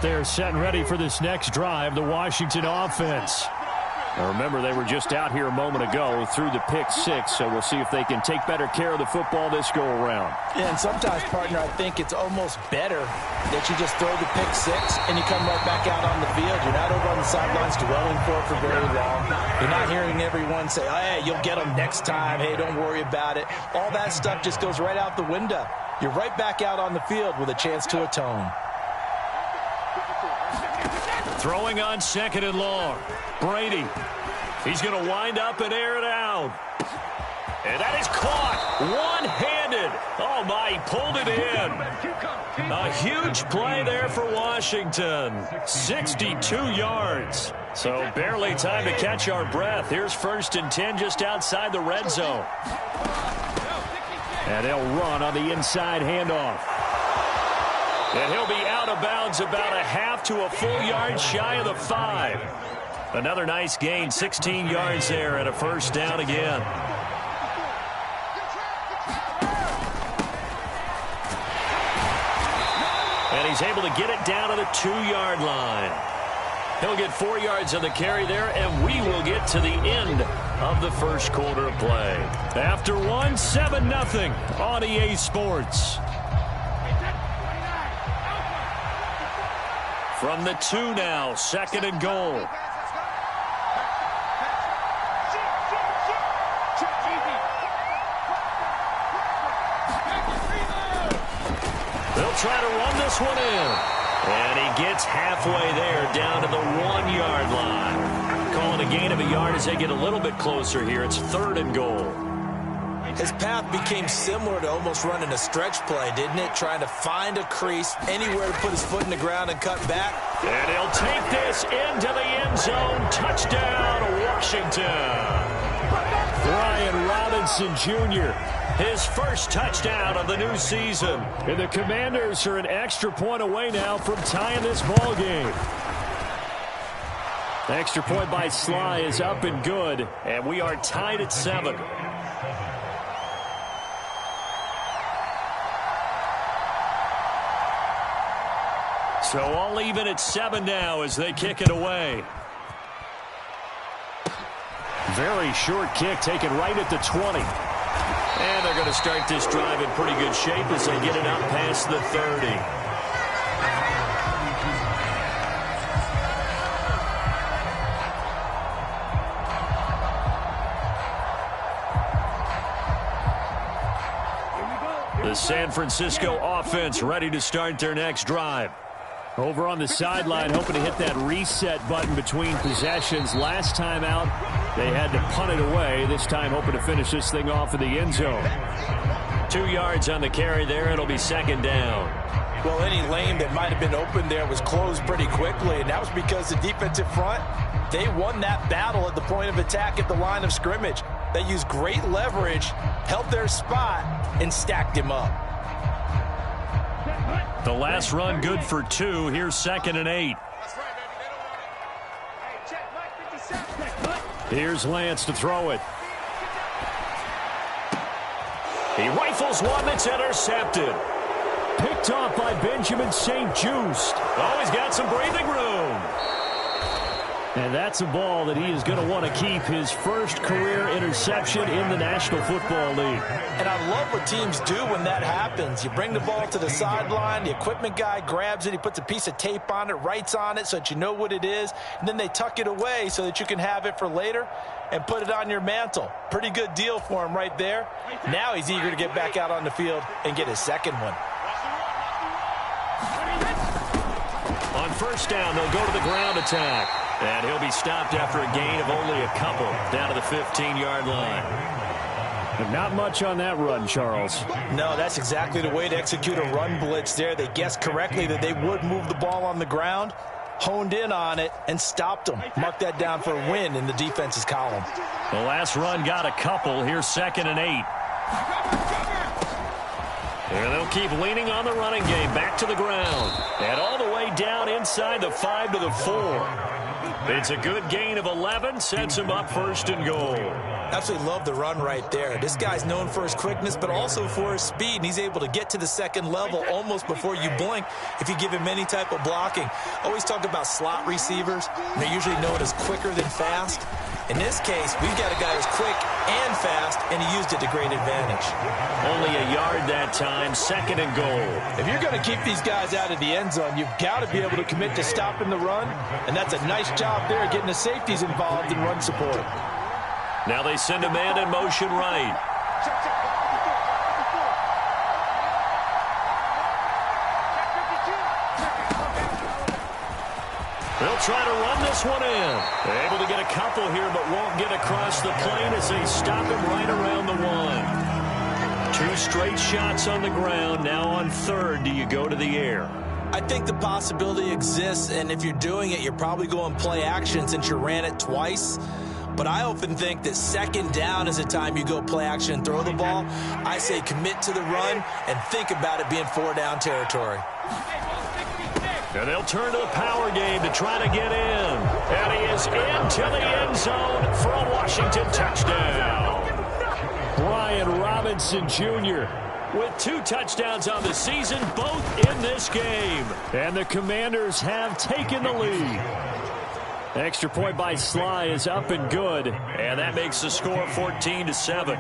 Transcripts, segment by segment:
They're set and ready for this next drive, the Washington offense. Now remember, they were just out here a moment ago through the pick six, so we'll see if they can take better care of the football this go-around. Yeah, and sometimes, partner, I think it's almost better that you just throw the pick six and you come right back out on the field. You're not over on the sidelines dwelling for it for very long. You're not hearing everyone say, oh, hey, you'll get them next time. Hey, don't worry about it. All that stuff just goes right out the window. You're right back out on the field with a chance to atone. Throwing on second and long. Brady. He's going to wind up and air it out. And that is caught one-handed. Oh, my, he pulled it in. A huge play there for Washington. 62 yards. So barely time to catch our breath. Here's 1st and 10 just outside the red zone. And they'll run on the inside handoff. And he'll be out of bounds about a half to a full yard shy of the 5. Another nice gain, 16 yards there and a 1st down again. And he's able to get it down to the 2-yard line. He'll get 4 yards on the carry there, and we will get to the end of the first quarter of play. After 7-0 on EA Sports. From the 2 now, 2nd and goal. They'll try to run this one in. And he gets halfway there down to the 1-yard line. Calling a gain of a yard as they get a little bit closer here. It's 3rd and goal. His path became similar to almost running a stretch play, didn't it? Trying to find a crease, anywhere to put his foot in the ground and cut back. And he'll take this into the end zone. Touchdown, Washington. Brian Robinson Jr., his first touchdown of the new season. And the Commanders are an extra point away now from tying this ball game. The extra point by Sly is up and good, and we are tied at 7. So all even at 7 now as they kick it away. Very short kick taken right at the 20. And they're going to start this drive in pretty good shape as they get it up past the 30. The San Francisco offense ready to start their next drive. Over on the sideline, hoping to hit that reset button between possessions. Last time out, they had to punt it away. This time, hoping to finish this thing off in the end zone. 2 yards on the carry there. It'll be 2nd down. Well, any lane that might have been open there was closed pretty quickly, and that was because the defensive front, they won that battle at the point of attack at the line of scrimmage. They used great leverage, held their spot, and stacked him up. The last run good for 2. Here's 2nd and 8. Here's Lance to throw it. He rifles one that's intercepted. Picked off by Benjamin St-Juste. Oh, he's got some breathing room. And that's a ball that he is going to want to keep, his first career interception in the National Football League. And I love what teams do when that happens. You bring the ball to the sideline, the equipment guy grabs it, he puts a piece of tape on it, writes on it so that you know what it is, and then they tuck it away so that you can have it for later and put it on your mantle. Pretty good deal for him right there. Now he's eager to get back out on the field and get his second one. On 1st down, they'll go to the ground attack. And he'll be stopped after a gain of only a couple down to the 15-yard line. But not much on that run, Charles. No, that's exactly the way to execute a run blitz there. They guessed correctly that they would move the ball on the ground, honed in on it, and stopped them. Mark that down for a win in the defense's column. The last run got a couple. Here's 2nd and 8. And they'll keep leaning on the running game. Back to the ground. And all the way down inside the 5 to the 4. It's a good gain of 11, sets him up first and goal. Absolutely love the run right there. This guy's known for his quickness, but also for his speed, and he's able to get to the second level almost before you blink if you give him any type of blocking. Always talk about slot receivers. They're usually known as quicker than fast. In this case, we've got a guy who's quick and fast, and he used it to great advantage. Only a yard that time, second and goal. If you're going to keep these guys out of the end zone, you've got to be able to commit to stopping the run, and that's a nice job there getting the safeties involved in run support. Now they send a man in motion right. They'll try to run this one in. They're able to get a couple here, but won't get across the plane as they stop him right around the one. 2 straight shots on the ground. Now on third, do you go to the air? I think the possibility exists, and if you're doing it, you're probably going play action since you ran it twice. But I often think that second down is the time you go play action and throw the ball. I say commit to the run and think about it being 4-down territory. And they'll turn to the power game to try to get in. And he is into the end zone for a Washington touchdown. Brian Robinson Jr. with 2 touchdowns on the season, both in this game. And the Commanders have taken the lead. Extra point by Sly is up and good. And that makes the score 14-7.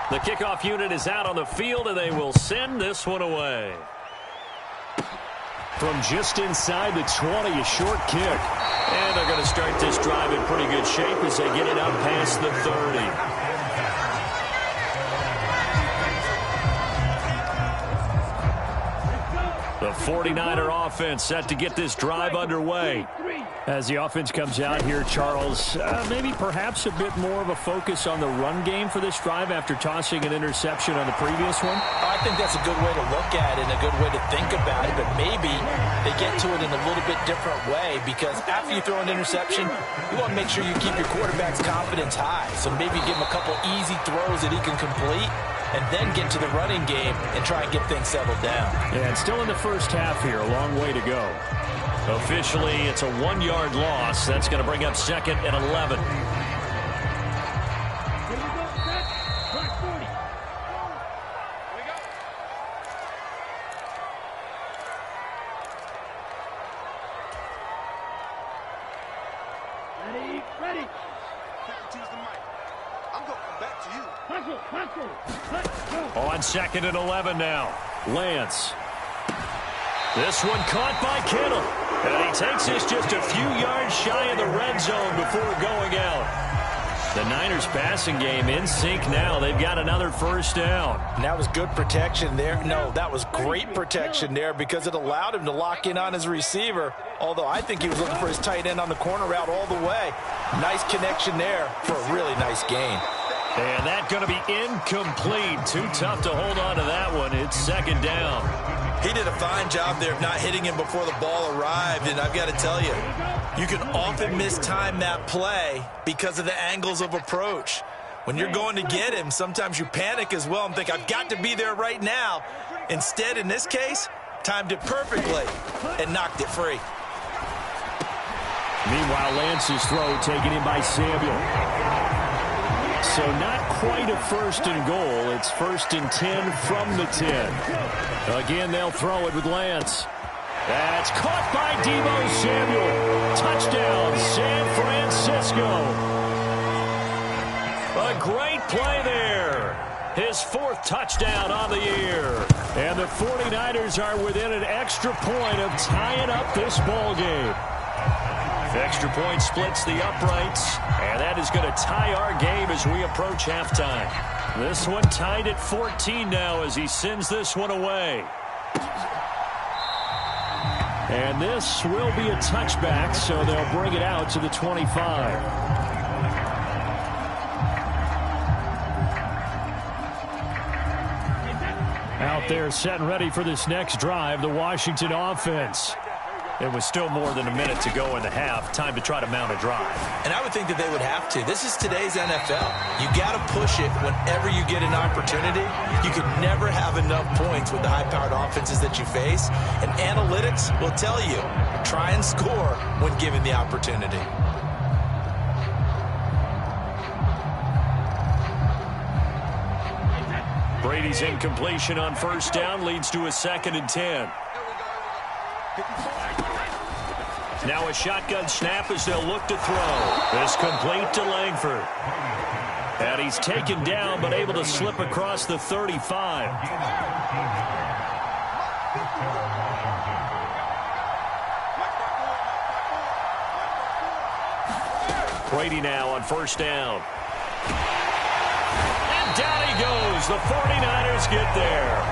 The kickoff unit is out on the field, and they will send this one away. From just inside the 20, a short kick. And they're going to start this drive in pretty good shape as they get it up past the 30. The 49er offense set to get this drive underway. As the offense comes out here, Charles, maybe perhaps a bit more of a focus on the run game for this drive after tossing an interception on the previous one? I think that's a good way to look at it and a good way to think about it, but maybe they get to it in a little bit different way because after you throw an interception, you want to make sure you keep your quarterback's confidence high. So maybe give him a couple easy throws that he can complete and then get to the running game and try and get things settled down. Yeah, and still in the first half here, a long way to go. Officially, it's a 1-yard loss. That's going to bring up second and 11. Ready. Choose the mic. I'm going to come back to you. On second and 11 now. Lance. This one caught by Kittle. And he takes this just a few yards shy of the red zone before going out. The Niners passing game in sync now. They've got another first down. And that was good protection there. No, that was great protection there because it allowed him to lock in on his receiver. Although I think he was looking for his tight end on the corner route all the way. Nice connection there for a really nice gain. And that's going to be incomplete. Too tough to hold on to that one. It's second down. He did a fine job there of not hitting him before the ball arrived, and I've got to tell you, you can often mistime that play because of the angles of approach. When you're going to get him, sometimes you panic as well and think, I've got to be there right now. Instead, in this case, timed it perfectly and knocked it free. Meanwhile, Lance's throw taken in by Samuel. So not quite a first and goal. It's first and 10 from the 10. Again, they'll throw it with Lance. That's caught by Deebo Samuel. Touchdown, San Francisco. A great play there. His 4th touchdown on the year. And the 49ers are within an extra point of tying up this ball game. Extra point splits the uprights, and that is going to tie our game as we approach halftime. This one tied at 14 now as he sends this one away. And this will be a touchback, so they'll bring it out to the 25. Out there set and ready for this next drive, the Washington offense. It was still more than a minute to go in the half. Time to try to mount a drive. And I would think that they would have to. This is today's NFL. You got to push it whenever you get an opportunity. You can never have enough points with the high-powered offenses that you face. And analytics will tell you, try and score when given the opportunity. Brady's incompletion on first down leads to a 2nd and 10. Now a shotgun snap as they'll look to throw. This complete to Langford. And he's taken down but able to slip across the 35. Brady now on first down. And down he goes. The 49ers get there.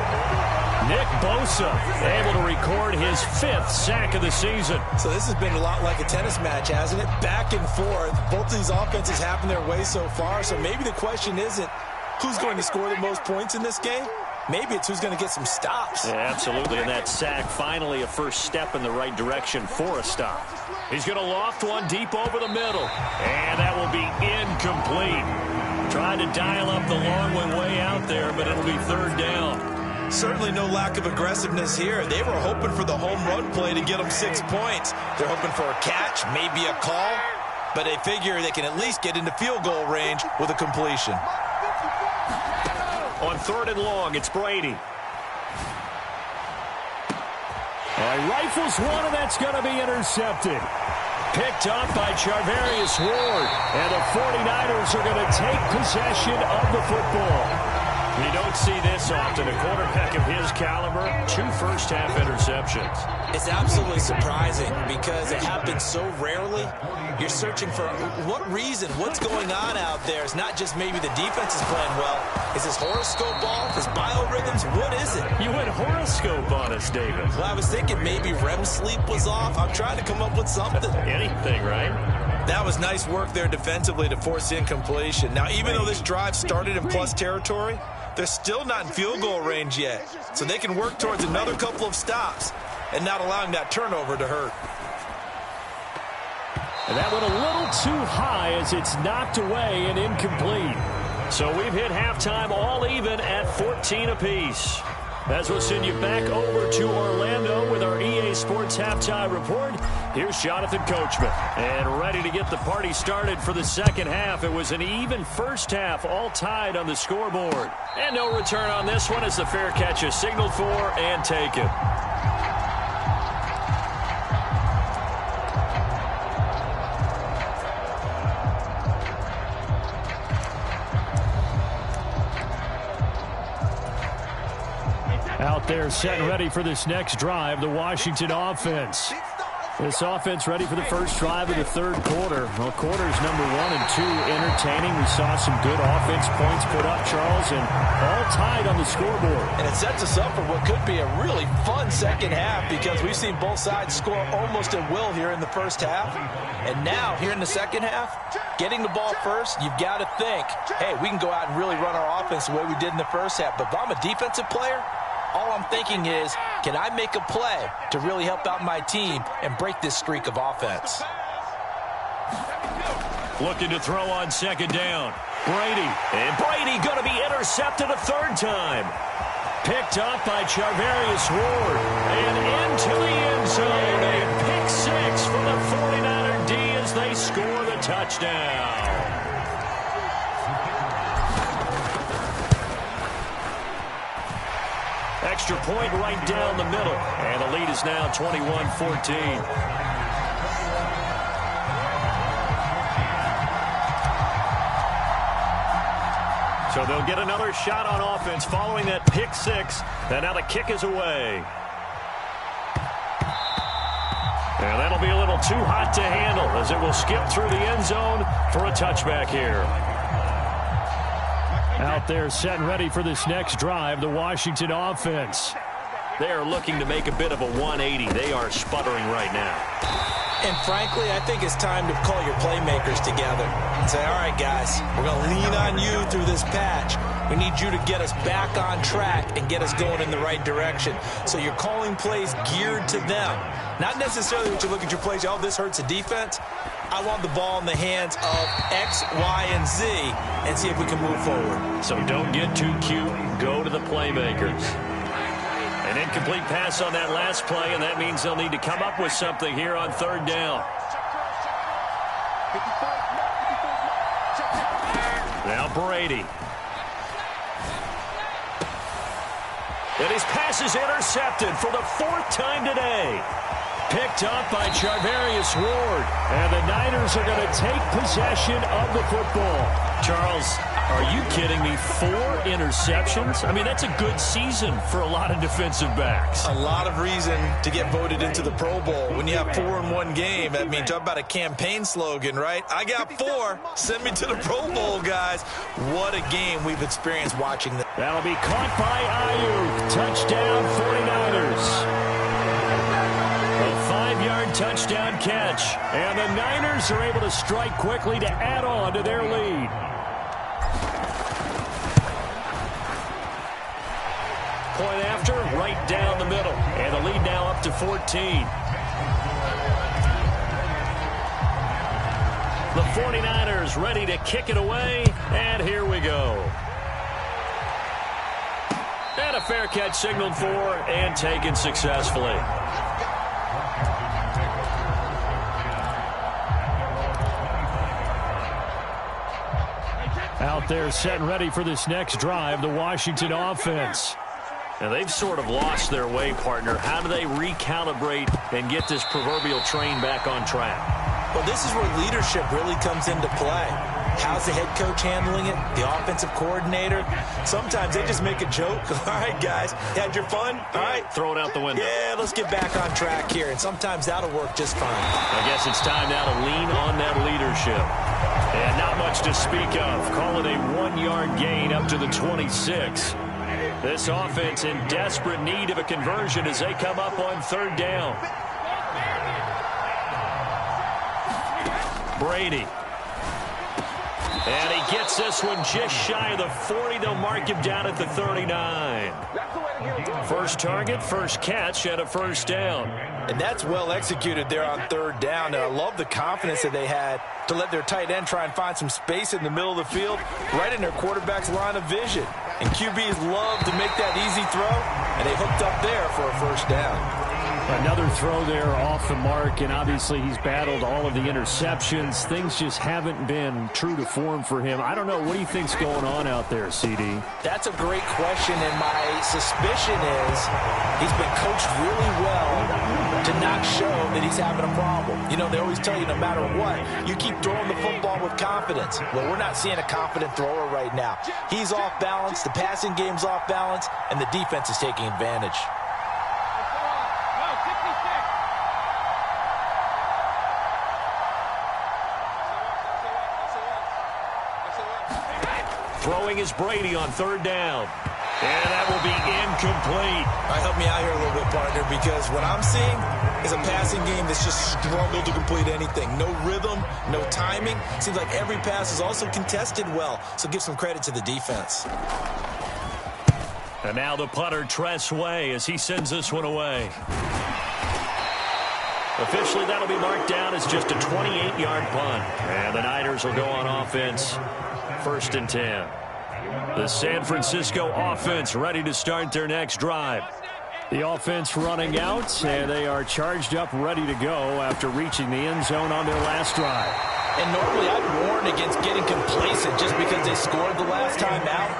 Nick Bosa able to record his 5th sack of the season. So this has been a lot like a tennis match, hasn't it? Back and forth. Both of these offenses happen their way so far. So maybe the question isn't who's going to score the most points in this game. Maybe it's who's going to get some stops. Yeah, absolutely. And that sack, finally a first step in the right direction for a stop. He's going to loft one deep over the middle. And that will be incomplete. Trying to dial up the long one way out there, but it'll be 3rd down. Certainly no lack of aggressiveness here. They were hoping for the home run play to get them 6 points. They're hoping for a catch, maybe a call, but they figure they can at least get into field goal range with a completion. On 3rd and long, it's Brady. Rifles one, and that's going to be intercepted. Picked up by Charvarius Ward, and the 49ers are going to take possession of the football. You don't see this often. A quarterback of his caliber, 2 first-half interceptions. It's absolutely surprising because it happens so rarely. You're searching for what reason, what's going on out there. It's not just maybe the defense is playing well. Is his horoscope off? His biorhythms? What is it? You went horoscope on us, David. Well, I was thinking maybe REM sleep was off. I'm trying to come up with something. Anything, right? That was nice work there defensively to force incompletion. Now, even though this drive started in plus territory, they're still not in field goal range yet. So they can work towards another couple of stops and not allowing that turnover to hurt. And that went a little too high as it's knocked away and incomplete. So we've hit halftime all even at 14 apiece. As we'll send you back over to Orlando with our EA Sports Halftime Report, here's Jonathan Coachman. And ready to get the party started for the second half. It was an even first half, all tied on the scoreboard. And no return on this one as the fair catch is signaled for and taken. Out there set and ready for this next drive, the Washington offense. This offense ready for the first drive of the 3rd quarter. Well, quarters number 1 and 2 entertaining. We saw some good offense points put up, Charles, and all tied on the scoreboard. And it sets us up for what could be a really fun second half because we've seen both sides score almost at will here in the first half. And now, here in the second half, getting the ball first, you've got to think, hey, we can go out and really run our offense the way we did in the first half. But if I'm a defensive player, all I'm thinking is, can I make a play to really help out my team and break this streak of offense? Looking to throw on 2nd down. Brady. And Brady going to be intercepted a 3rd time. Picked up by Charvarius Ward. And into the end zone. A pick 6 for the 49er D as they score the touchdown. Extra point right down the middle. And the lead is now 21-14. So they'll get another shot on offense following that pick 6. And now the kick is away. And that'll be a little too hot to handle as it will skip through the end zone for a touchback here. Out there set and ready for this next drive, the Washington offense. They are looking to make a bit of a 180. They are sputtering right now. And frankly, I think it's time to call your playmakers together and say, all right, guys, we're going to lean on you through this patch. We need you to get us back on track and get us going in the right direction. So you're calling plays geared to them. Not necessarily what you look at your plays, oh, this hurts the defense. I want the ball in the hands of X, Y, and Z and see if we can move forward. So don't get too cute. Go to the playmakers. An incomplete pass on that last play, and that means they'll need to come up with something here on third down. Now Brady. And his pass is intercepted for the 4th time today. Picked up by Charvarius Ward. And the Niners are going to take possession of the football. Charles, are you kidding me? 4 interceptions? I mean, that's a good season for a lot of defensive backs. A lot of reason to get voted into the Pro Bowl. When you have 4 in one game, I mean, talk about a campaign slogan, right? I got 4. Send me to the Pro Bowl, guys. What a game we've experienced watching this. That'll be caught by Ayuk. Touchdown, 49ers. A 5-yard touchdown catch. And the Niners are able to strike quickly to add on to their lead. Point after, right down the middle. And the lead now up to 14. The 49ers ready to kick it away. And here we go. And a fair catch signaled for and taken successfully. Out there set and ready for this next drive, the Washington offense. Now, they've sort of lost their way, partner. How do they recalibrate and get this proverbial train back on track? Well, this is where leadership really comes into play. How's the head coach handling it? The offensive coordinator? Sometimes they just make a joke. All right, guys, had your fun? All right. Throw it out the window. Yeah, let's get back on track here. And sometimes that'll work just fine. I guess it's time now to lean on that leadership. And not much to speak of. Call it a 1-yard gain up to the 26. This offense in desperate need of a conversion as they come up on third down. Brady. And he gets this one just shy of the 40. They'll mark him down at the 39. First target, first catch, and a first down. And that's well executed there on third down. And I love the confidence that they had to let their tight end try and find some space in the middle of the field, right in their quarterback's line of vision. And QBs love to make that easy throw, and they hooked up there for a first down. Another throw there off the mark, and obviously he's battled all of the interceptions. Things just haven't been true to form for him. I don't know. What do you think's going on out there, CD? That's a great question, and my suspicion is he's been coached really well to not show that he's having a problem. You know, they always tell you no matter what, you keep throwing the football with confidence. Well, we're not seeing a confident thrower right now. He's off balance, the passing game's off balance, and the defense is taking advantage. Throwing is Brady on third down. And that will be incomplete. All right, help me out here a little bit, partner, because what I'm seeing is a passing game that's just struggled to complete anything. No rhythm, no timing. Seems like every pass is also contested well, so give some credit to the defense. And now the punter, Tress Way, as he sends this one away. Officially, that'll be marked down as just a 28-yard punt. And the Niners will go on offense. 1st and 10. The San Francisco offense ready to start their next drive. The offense running out, and they are charged up, ready to go after reaching the end zone on their last drive. And normally I'd warn against getting complacent just because they scored the last time out.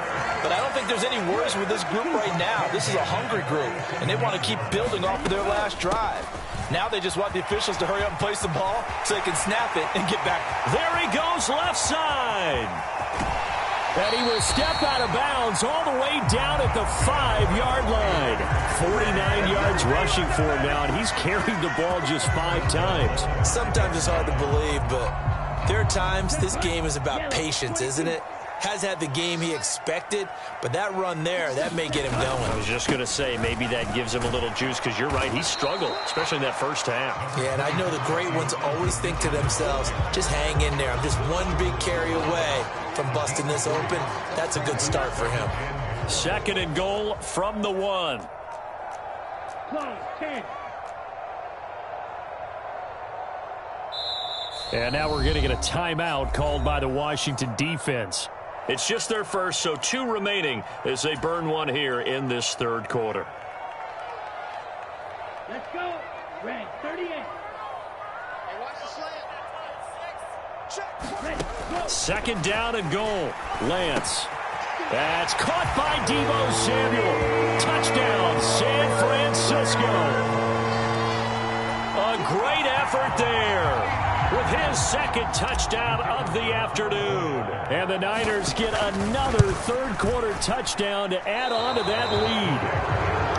But I don't think there's any worries with this group right now. This is a hungry group, and they want to keep building off of their last drive. Now they just want the officials to hurry up and place the ball so they can snap it and get back. There he goes, left side. And he will step out of bounds all the way down at the 5-yard line. 49 yards rushing for him now, and he's carried the ball just 5 times. Sometimes it's hard to believe, but there are times this game is about patience, isn't it? Has had the game he expected, but that run there, that may get him going. I was just going to say, maybe that gives him a little juice, because you're right, he struggled, especially in that first half. Yeah, and I know the great ones always think to themselves, just hang in there. I'm just one big carry away. from busting this open, that's a good start for him. 2nd and goal from the 1. And now we're going to get a timeout called by the Washington defense. It's just their first, so 2 remaining as they burn one here in this 3rd quarter. Let's go. Red 38. Hey, watch the slant. Check. 2nd down and goal. Lance. That's caught by Deebo Samuel. Touchdown, San Francisco. A great effort there with his 2nd touchdown of the afternoon. And the Niners get another 3rd quarter touchdown to add on to that lead.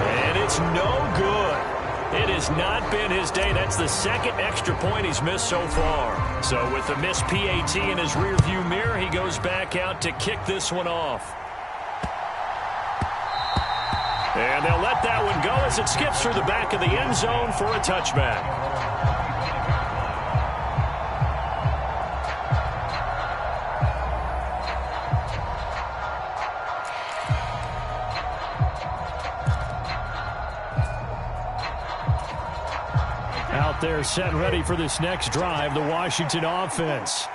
And it's no good. It has not been his day. That's the 2nd extra point he's missed so far. So with the missed PAT in his rearview mirror, he goes back out to kick this one off. And they'll let that one go as it skips through the back of the end zone for a touchback. Out there set ready for this next drive, the Washington offense.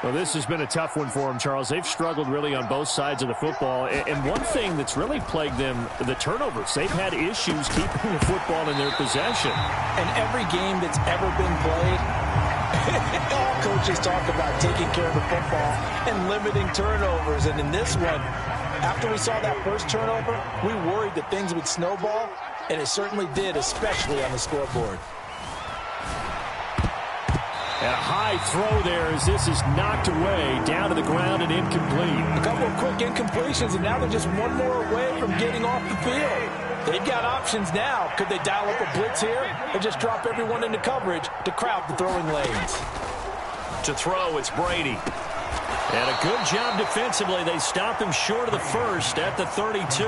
Well, this has been a tough one for them, Charles. They've struggled really on both sides of the football. And one thing that's really plagued them, the turnovers. They've had issues keeping the football in their possession. And every game that's ever been played, all coaches talk about taking care of the football and limiting turnovers. And in this one, after we saw that first turnover, we worried that things would snowball, and it certainly did, especially on the scoreboard. And a high throw there as this is knocked away, down to the ground and incomplete. A couple of quick incompletions, and now they're just one more away from getting off the field. They've got options now. Could they dial up a blitz here or just drop everyone into coverage to crowd the throwing lanes? To throw, it's Brady. And a good job defensively. They stop him short of the first at the 32.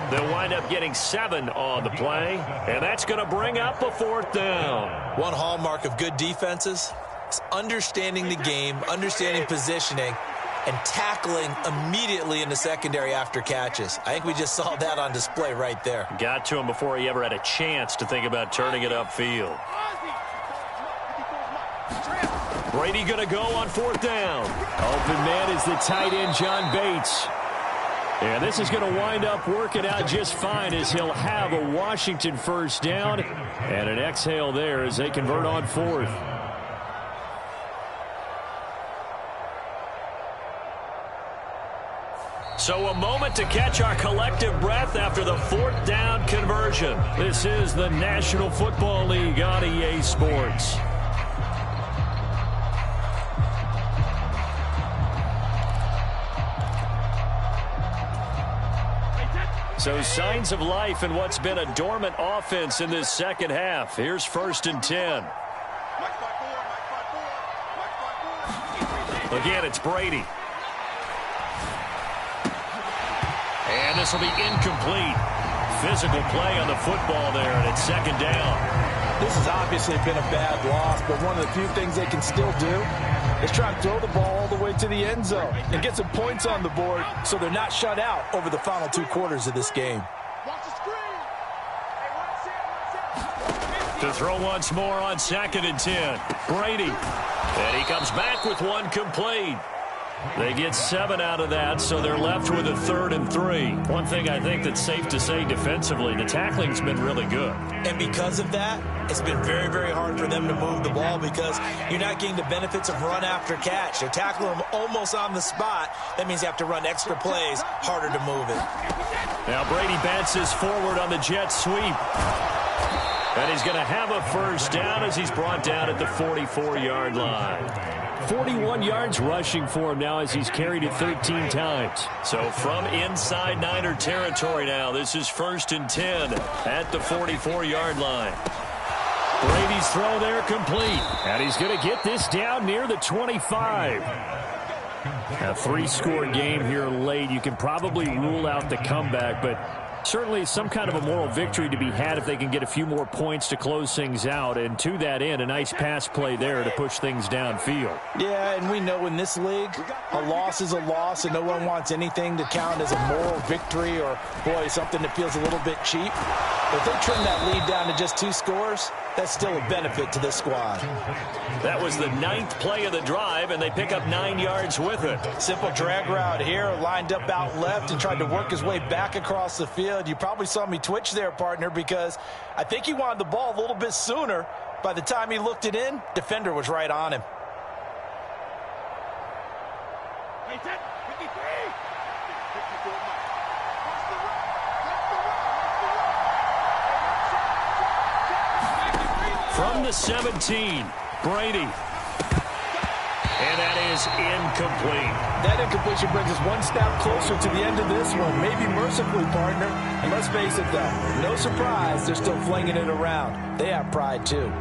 They'll wind up getting 7 on the play, and that's going to bring up a 4th down. One hallmark of good defenses is understanding the game, understanding positioning, and tackling immediately in the secondary after catches. I think we just saw that on display right there. Got to him before he ever had a chance to think about turning it upfield. Brady going to go on 4th down. Open man is the tight end, John Bates. And this is going to wind up working out just fine as he'll have a Washington 1st down and an exhale there as they convert on 4th. So a moment to catch our collective breath after the 4th down conversion. This is the National Football League on EA Sports. So signs of life in what's been a dormant offense in this 2nd half. Here's 1st and 10. Again, it's Brady. And this will be incomplete. Physical play on the football there, and it's 2nd down. This has obviously been a bad loss, but one of the few things they can still do is try and throw the ball all the way to the end zone and get some points on the board so they're not shut out over the final 2 quarters of this game. To throw once more on 2nd and 10. Brady. And he comes back with one complete. They get 7 out of that, so they're left with a 3rd and 3. One thing I think that's safe to say defensively, the tackling's been really good. And because of that, it's been very, very hard for them to move the ball because you're not getting the benefits of run after catch. They're tackling them almost on the spot. That means you have to run extra plays, harder to move it. Now Brady bounces forward on the jet sweep. And he's going to have a 1st down as he's brought down at the 44-yard line. 41 yards rushing for him now as he's carried it 13 times. So from inside Niner territory now, this is 1st and 10 at the 44-yard line. Brady's throw there complete. And he's going to get this down near the 25. A 3-score game here late. You can probably rule out the comeback, but Certainly some kind of a moral victory to be had if they can get a few more points to close things out. And to that end, a nice pass play there to push things downfield. Yeah, and we know in this league, a loss is a loss, and no one wants anything to count as a moral victory or, boy, something that feels a little bit cheap. But if they trim that lead down to just 2 scores, that's still a benefit to this squad. That was the 9th play of the drive, and they pick up 9 yards with it. Simple drag route here, lined up out left and tried to work his way back across the field. You probably saw me twitch there, partner, because I think he wanted the ball a little bit sooner. By the time he looked it in, defender was right on him. From the 17, Brady. And that is incomplete. That incompletion brings us one step closer to the end of this one. Maybe mercifully, partner. And let's face it, though, no surprise, they're still flinging it around. They have pride, too.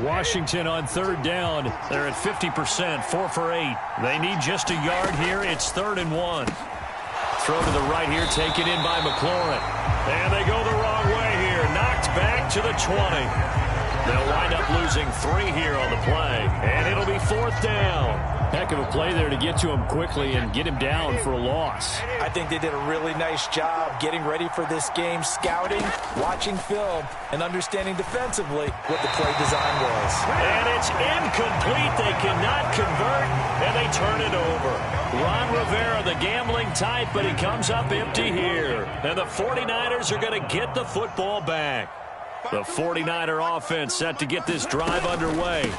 Washington on 3rd down. They're at 50%, 4 for 8. They need just a yard here. It's 3rd and 1. Throw to the right here, taken in by McLaurin. And they go the wrong way here. Knocked back to the 20. They'll wind up losing 3 here on the play. And it'll be 4th down. Heck of a play there to get to him quickly and get him down for a loss. I think they did a really nice job getting ready for this game, scouting, watching film, and understanding defensively what the play design was. And it's incomplete. They cannot convert, and they turn it over. Ron Rivera, the gambling type, but he comes up empty here. And the 49ers are going to get the football back. The 49er offense set to get this drive underway.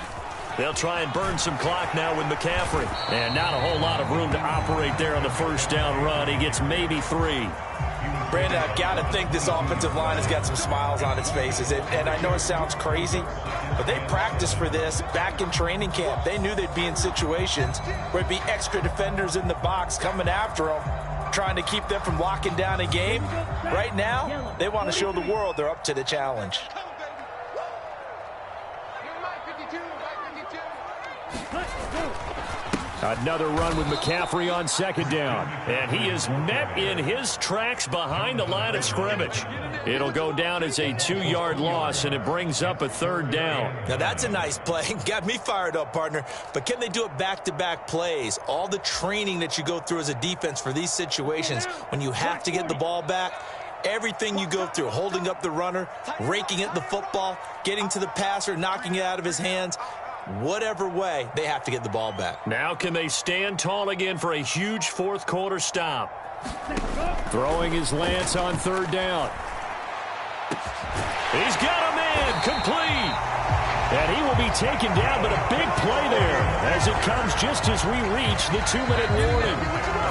They'll try and burn some clock now with McCaffrey. And not a whole lot of room to operate there on the 1st down run. He gets maybe 3. Brandon, I've got to think this offensive line has got some smiles on its faces. And I know it sounds crazy, but they practiced for this back in training camp. They knew they'd be in situations where it'd be extra defenders in the box coming after them, trying to keep them from locking down a game. Right now, they want to show the world they're up to the challenge. Another run with McCaffrey on 2nd down. And he is met in his tracks behind the line of scrimmage. It'll go down as a 2-yard loss, and it brings up a 3rd down. Now, that's a nice play. Got me fired up, partner. But can they do it back-to-back plays? All the training that you go through as a defense for these situations, when you have to get the ball back, everything you go through, holding up the runner, raking at the football, getting to the passer, knocking it out of his hands, whatever way, they have to get the ball back. Now can they stand tall again for a huge 4th quarter stop? Throwing his Lance on 3rd down. He's got a man, complete. And he will be taken down, but a big play there as it comes just as we reach the 2-minute warning.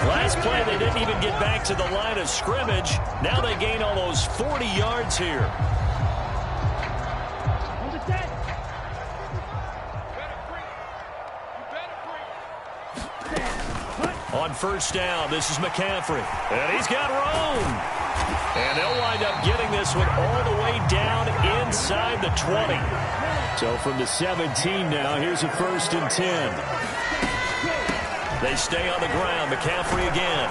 Last play, they didn't even get back to the line of scrimmage. Now they gain almost 40 yards here. On 1st down, this is McCaffrey. And he's got room. And they'll wind up getting this one all the way down inside the 20. So from the 17 now, here's a 1st and 10. They stay on the ground. McCaffrey again.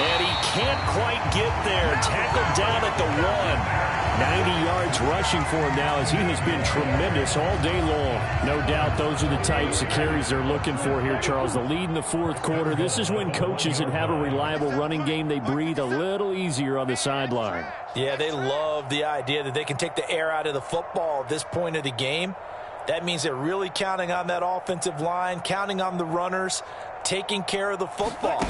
And he can't quite get there. Tackled down at the 1. 90 yards rushing for him now as he has been tremendous all day long. No doubt those are the types of carries they're looking for here, Charles. The lead in the 4th quarter. This is when coaches that have a reliable running game, they breathe a little easier on the sideline. Yeah, they love the idea that they can take the air out of the football at this point of the game. That means they're really counting on that offensive line, counting on the runners, taking care of the football.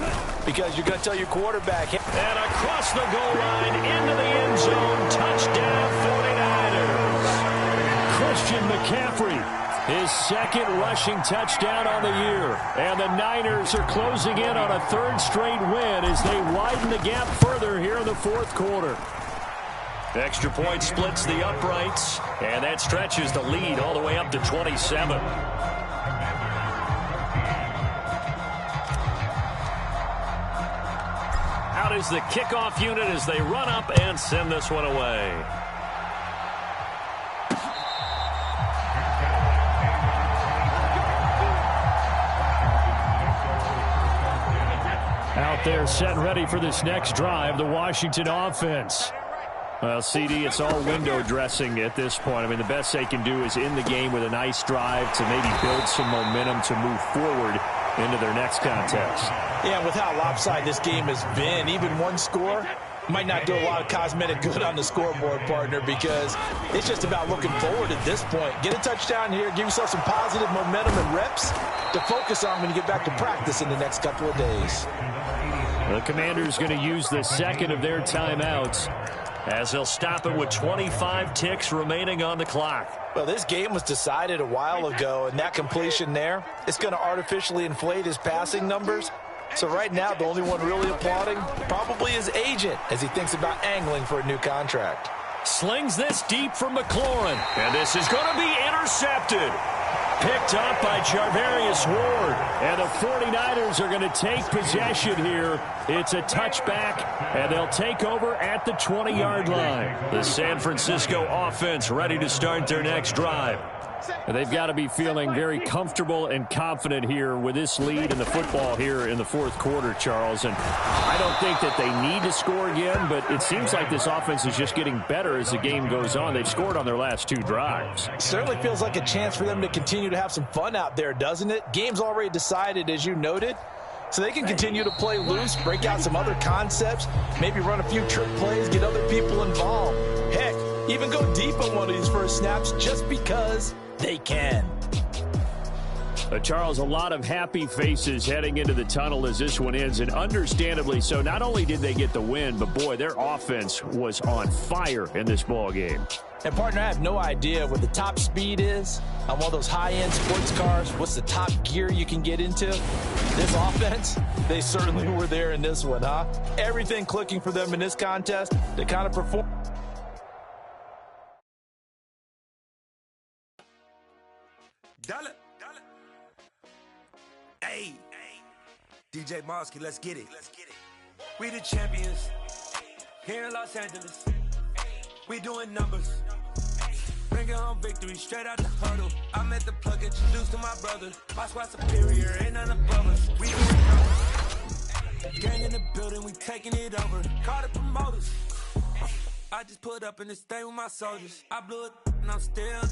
Because you're going to tell your quarterback. And across the goal line, into the end zone, touchdown 49ers. Christian McCaffrey, his 2nd rushing touchdown on the year. And the Niners are closing in on a 3rd straight win as they widen the gap further here in the 4th quarter. Extra point splits the uprights, and that stretches the lead all the way up to 27. out is the kickoff unit as they run up and send this one away. Out there set and ready for this next drive, the Washington offense. Well, CD, it's all window dressing at this point. I mean, the best they can do is in the game with a nice drive to maybe build some momentum to move forward into their next contest. Yeah, with how lopsided this game has been, even one score might not do a lot of cosmetic good on the scoreboard, partner, because it's just about looking forward at this point. Get a touchdown here, give yourself some positive momentum and reps to focus on when you get back to practice in the next couple of days. The Commanders going to use the second of their timeouts as they'll stop it with 25 ticks remaining on the clock. Well, this game was decided a while ago, and that completion there, it's going to artificially inflate his passing numbers. So right now, the only one really applauding probably his agent as he thinks about angling for a new contract. Slings this deep from McLaurin, and this is going to be intercepted. Picked up by Charvarius Ward, and the 49ers are going to take possession here. It's a touchback, and they'll take over at the 20-yard line. The San Francisco offense ready to start their next drive. And they've got to be feeling very comfortable and confident here with this lead in the football here in the fourth quarter, Charles. And I don't think that they need to score again, but it seems like this offense is just getting better as the game goes on. They've scored on their last two drives. Certainly feels like a chance for them to continue to have some fun out there, doesn't it? Game's already decided, as you noted. So they can continue to play loose, break out some other concepts, maybe run a few trick plays, get other people involved. Heck, even go deep on one of these first snaps just because they can. Charles, a lot of happy faces heading into the tunnel as this one ends, and understandably so. Not only did they get the win, but boy, their offense was on fire in this ball game. And partner, I have no idea what the top speed is on one of those high-end sports cars. What's the top gear you can get into? This offense, they certainly were there in this one, huh? Everything clicking for them in this contest to kind of perform. Dollar. Hey, DJ Mosky, let's get it. We the champions here in Los Angeles. We doing numbers. Bringing home victory straight out the huddle. I'm at the plug, introduced to my brother. My squad superior, ain't none above us. We doing numbers. Gang in the building, we taking it over. Call the promoters. I just put up in this thing with my soldiers. I blew it and I'm still